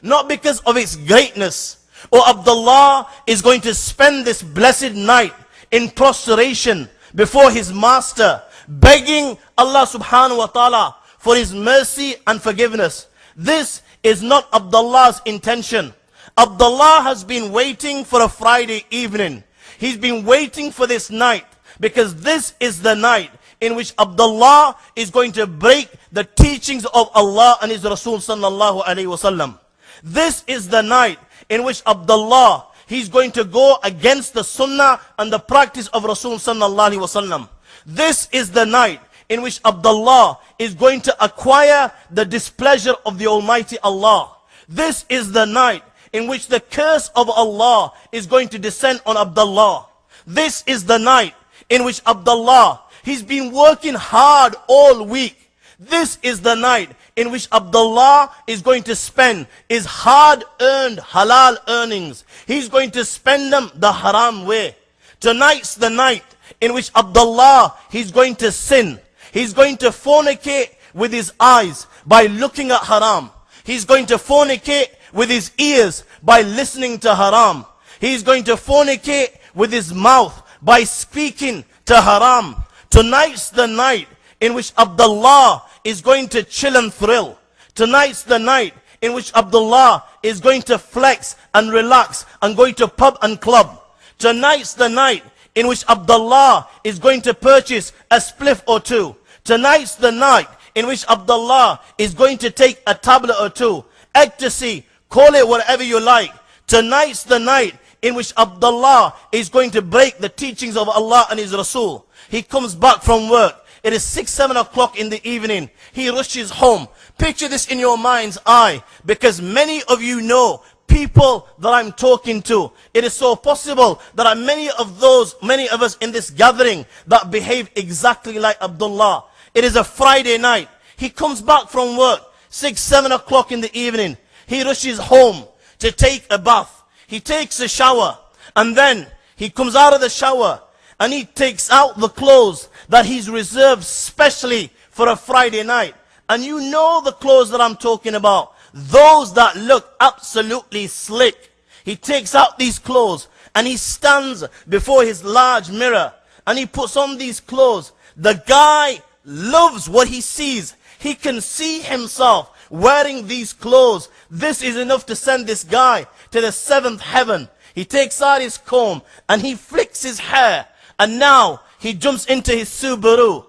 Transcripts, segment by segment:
not because of its greatness. Or Abdullah is going to spend this blessed night in prostration before his master, begging Allah subhanahu wa ta'ala for his mercy and forgiveness. This is not Abdullah's intention. Abdullah has been waiting for a Friday evening. He's been waiting for this night because this is the night in which Abdullah is going to break the teachings of Allah and his Rasul sallallahu alaihi wasallam. This is the night in which Abdullah, he's going to go against the sunnah and the practice of Rasul sallallahu alaihi wasallam. This is the night in which Abdullah is going to acquire the displeasure of the Almighty Allah. This is the night in which the curse of Allah is going to descend on Abdullah. This is the night in which Abdullah, he's been working hard all week. This is the night in which Abdullah is going to spend his hard-earned halal earnings. He's going to spend them the haram way. Tonight's the night in which Abdullah, he's going to sin. He's going to fornicate with his eyes by looking at haram. He's going to fornicate with his ears by listening to haram. He's going to fornicate with his mouth by speaking to haram. Tonight's the night in which Abdullah is going to chill and thrill. Tonight's the night in which Abdullah is going to flex and relax and going to pub and club. Tonight's the night in which Abdullah is going to purchase a spliff or two. Tonight's the night in which Abdullah is going to take a tablet or two. Ecstasy, call it whatever you like. Tonight's the night in which Abdullah is going to break the teachings of Allah and his Rasul. He comes back from work. It is 6, 7 o'clock in the evening. He rushes home. Picture this in your mind's eye, because many of you know people that I'm talking to. It is so possible that are many of us in this gathering that behave exactly like Abdullah. It is a Friday night. He comes back from work, 6, 7 o'clock in the evening. He rushes home to take a bath. He takes a shower, and then he comes out of the shower and he takes out the clothes that he's reserved specially for a Friday night. And you know the clothes that I'm talking about. Those that look absolutely slick. He takes out these clothes and he stands before his large mirror and he puts on these clothes. The guy loves what he sees. He can see himself wearing these clothes. This is enough to send this guy to the 7th heaven. He takes out his comb and he flicks his hair, and now he jumps into his Subaru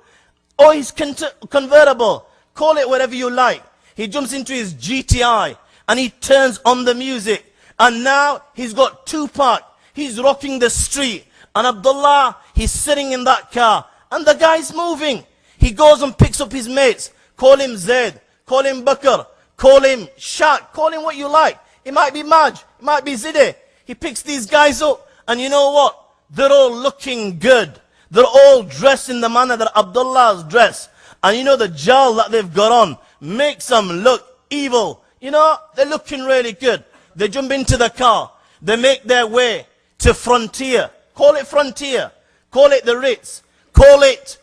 or his convertible, call it whatever you like. He jumps into his GTI and he turns on the music, and now he's got Tupac. He's rocking the street, and Abdullah, he's sitting in that car, and the guy's moving. He goes and picks up his mates. Call him Zaid, call him Bakr, call him Shaq, call him what you like. It might be Maj, it might be Zide. He picks these guys up, and you know what? They're all looking good. They're all dressed in the manner that Abdullah's dressed. And you know the gel that they've got on makes them look evil. You know, they're looking really good. They jump into the car. They make their way to Frontier. Call it Frontier. Call it the Ritz. Call it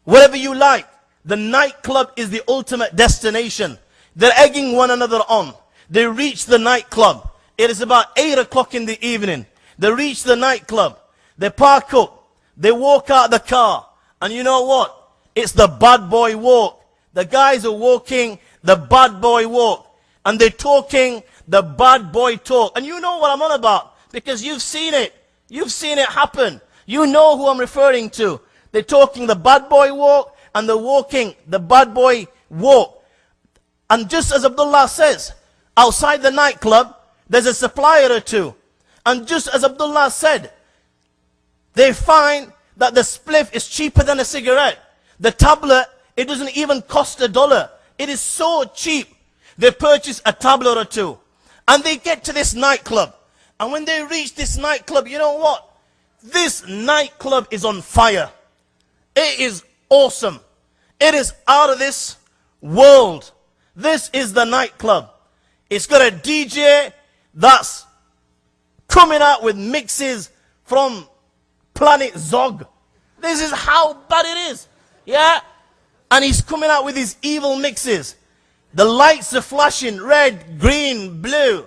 whatever you like. The nightclub is the ultimate destination. They're egging one another on. They reach the nightclub. It is about 8 o'clock in the evening. They reach the nightclub. They park up. They walk out the car. And you know what? It's the bad boy walk. The guys are walking the bad boy walk. And they're talking the bad boy talk. And you know what I'm on about, because you've seen it. You've seen it happen. You know who I'm referring to. They're talking the bad boy walk, and they're walking the bad boy walk. And just as Abdullah says, outside the nightclub, there's a supplier or two. And just as Abdullah said, they find that the spliff is cheaper than a cigarette. The tablet, it doesn't even cost $1. It is so cheap. They purchase a tablet or two. And they get to this nightclub. And when they reach this nightclub, you know what? This nightclub is on fire. It is awesome. It is out of this world. This is the nightclub. It's got a DJ that's coming out with mixes from Planet Zog. This is how bad it is. Yeah? And he's coming out with his evil mixes. The lights are flashing, red, green, blue.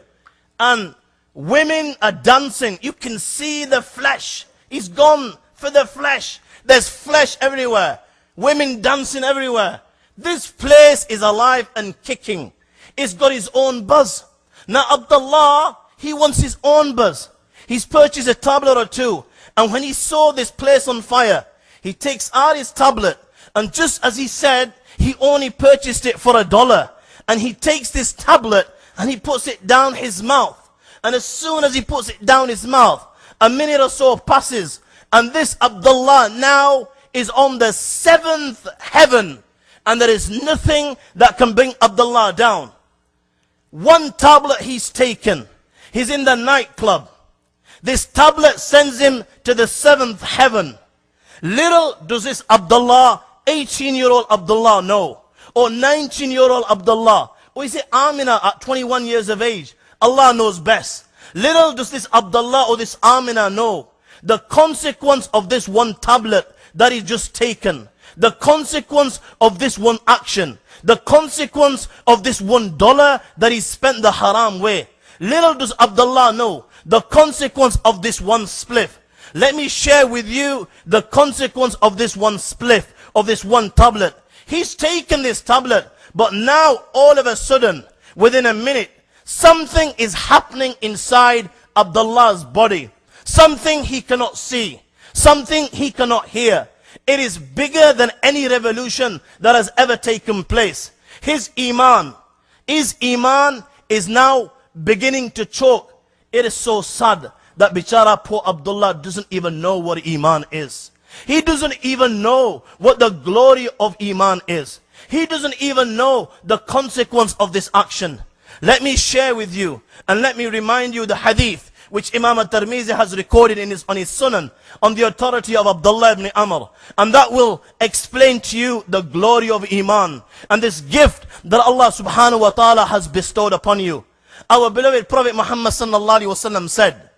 And women are dancing. You can see the flesh. He's gone for the flesh. There's flesh everywhere. Women dancing everywhere. This place is alive and kicking. It's got his own buzz. Now Abdullah, he wants his own buzz. He's purchased a tablet or two. And when he saw this place on fire, he takes out his tablet. And just as he said, he only purchased it for $1. And he takes this tablet and he puts it down his mouth. And as soon as he puts it down his mouth, a minute or so passes. And this Abdullah now is on the 7th heaven. And there is nothing that can bring Abdullah down. One tablet he's taken. He's in the nightclub. This tablet sends him to the 7th heaven. Little does this Abdullah, 18-year-old Abdullah know. Or 19-year-old Abdullah. Or is it Amina at 21 years of age? Allah knows best. Little does this Abdullah or this Amina know the consequence of this one tablet that he's just taken. The consequence of this one action. The consequence of this $1 that he spent the haram way. Little does Abdullah know the consequence of this one spliff. Let me share with you the consequence of this one spliff, of this one tablet. He's taken this tablet, but now all of a sudden, within a minute, something is happening inside Abdullah's body. Something he cannot see. Something he cannot hear. It is bigger than any revolution that has ever taken place. His iman is now beginning to choke. It is so sad that bichara poor Abdullah doesn't even know what iman is. He doesn't even know what the glory of iman is. He doesn't even know the consequence of this action. Let me share with you and let me remind you the hadith which Imam al-Tirmidhi has recorded on his sunan on the authority of Abdullah ibn Amr. And that will explain to you the glory of iman and this gift that Allah subhanahu wa ta'ala has bestowed upon you. Our beloved Prophet Muhammad sallallahu alaihi wasallam said,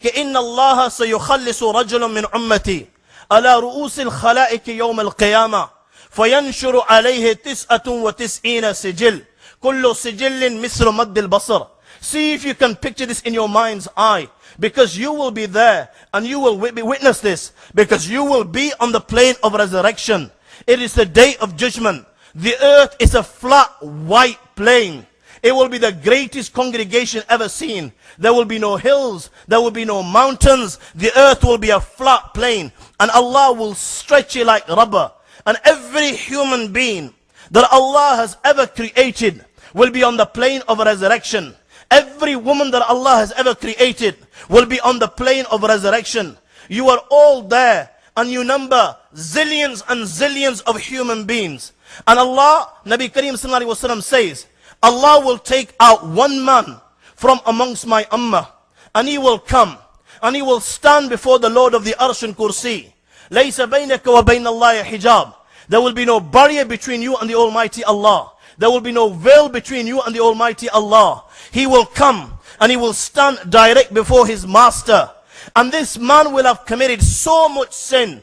إِنَّ اللَّهَ سَيُخَلِّصُ رَجُلٌ مِّنْ أُمَّتِي على رؤوس الخلائق يوم القيامة فينشر عليه 99 سجل كل سجل مثل مد البصر. See if you can picture this in your mind's eye, because you will be there and you will witness this, because you will be on the plane of resurrection. It is the day of judgment. The earth is a flat white plain. It will be the greatest congregation ever seen. There will be no hills. There will be no mountains. The earth will be a flat plain. And Allah will stretch it like rubber. And every human being that Allah has ever created will be on the plane of resurrection. Every woman that Allah has ever created will be on the plane of resurrection. You are all there. And you number zillions and zillions of human beings. And Allah, Nabi Kareem sallallahu alaihi wasallam says, Allah will take out one man from amongst my ummah, and he will come, and he will stand before the Lord of the Arsh and Kursi. لَيْسَ بَيْنَكَ وَبَيْنَ اللَّهِ hijab. There will be no barrier between you and the Almighty Allah. There will be no veil between you and the Almighty Allah. He will come, and he will stand direct before his master. And this man will have committed so much sin,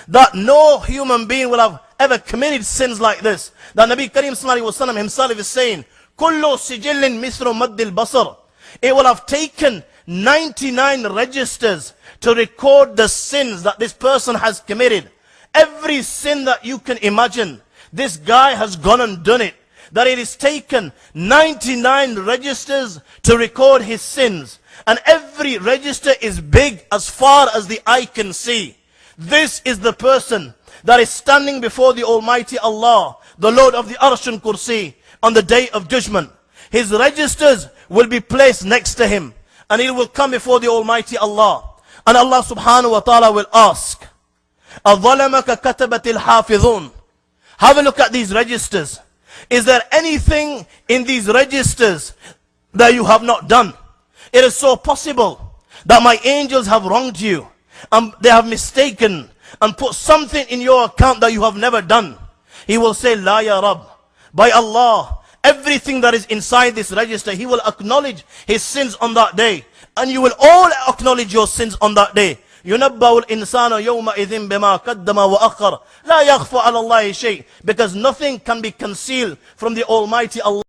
that no human being will have ever committed sins like this. That Nabi Kareem sallallahu alaihi wasallam himself is saying, "Kullu sijillin mithlu maddil basar." It will have taken 99 registers to record the sins that this person has committed. Every sin that you can imagine, this guy has gone and done it. That it is taken 99 registers to record his sins. And every register is big as far as the eye can see. This is the person that is standing before the Almighty Allah, the Lord of the Arsh and Kursi, on the day of judgment. His registers will be placed next to him, and he will come before the Almighty Allah. And Allah subhanahu wa ta'ala will ask, أَظَلَمَكَ كَتَبَتِ الْحَافِظُونَ. Have a look at these registers. Is there anything in these registers that you have not done? It is so possible that my angels have wronged you, and they have mistaken and put something in your account that you have never done. He will say, La ya Rab. By Allah, everything that is inside this register, he will acknowledge his sins on that day. And you will all acknowledge your sins on that day. ينبأ الإنسان يومئذ بما قدم وأخر لا يخفى على الله شيء. Because nothing can be concealed from the Almighty Allah.